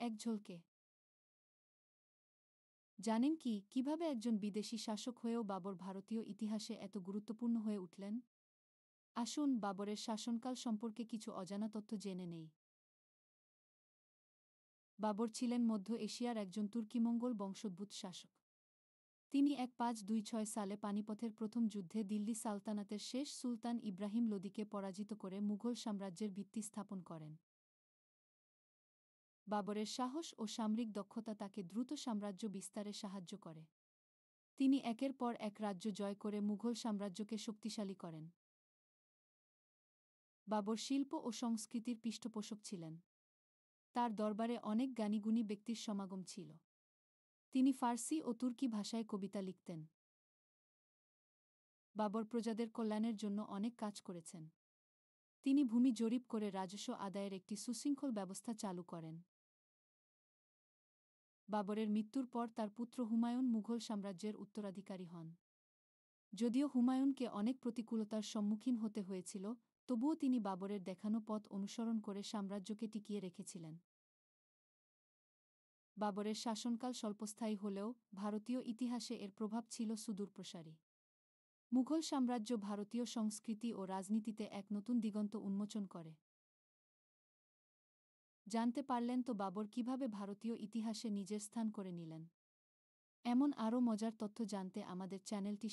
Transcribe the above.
এক ঝলকে। জানেন কি, কিভাবে একজন বিদেশি শাসক হয়েও বাবর ভারতীয় ইতিহাসে এত গুরুত্বপূর্ণ হয়ে উঠলেন? আসুন বাবরের শাসনকাল সম্পর্কে কিছু অজানা তথ্য জেনে নেই। বাবর ছিলেন মধ্য এশিয়ার একজন তুর্কিমঙ্গল বংশোদ্ভূত শাসক। তিনি 1526 সালে পানিপথের প্রথম যুদ্ধে দিল্লি সালতানাতের শেষ সুলতান ইব্রাহিম লোদিকে পরাজিত করে মুঘল সাম্রাজ্যের ভিত্তি স্থাপন করেন। বাবরের সাহস ও সামরিক দক্ষতা তাকে দ্রুত সাম্রাজ্য বিস্তারে সাহায্য করে। তিনি একের পর এক রাজ্য জয় করে মুঘল সাম্রাজ্যকে শক্তিশালী করেন। বাবর শিল্প ও সংস্কৃতির পৃষ্ঠপোষক ছিলেন। তার দরবারে অনেক জ্ঞানীগুণী ব্যক্তির সমাগম ছিল। তিনি ফার্সি ও তুর্কি ভাষায় কবিতা লিখতেন। বাবর প্রজাদের কল্যাণের জন্য অনেক কাজ করেছেন। তিনি ভূমি জরিপ করে রাজস্ব আদায়ের একটি সুশৃঙ্খল ব্যবস্থা চালু করেন। বাবরের মৃত্যুর পর তার পুত্র হুমায়ুন মুঘল সাম্রাজ্যের উত্তরাধিকারী হন। যদিও হুমায়ুনকে অনেক প্রতিকূলতার সম্মুখীন হতে হয়েছিল, তবুও তিনি বাবরের দেখানো পথ অনুসরণ করে সাম্রাজ্যকে টিকিয়ে রেখেছিলেন। বাবরের শাসনকাল স্বল্পস্থায়ী হলেও ভারতীয় ইতিহাসে এর প্রভাব ছিল সুদূরপ্রসারী। মুঘল সাম্রাজ্য ভারতীয় সংস্কৃতি ও রাজনীতিতে এক নতুন দিগন্ত উন্মোচন করে। জানতে পারলেন তো বাবর কিভাবে ভারতীয় ইতিহাসে নিজের স্থান করে নিলেন? এমন আরও মজার তথ্য জানতে আমাদের চ্যানেলটি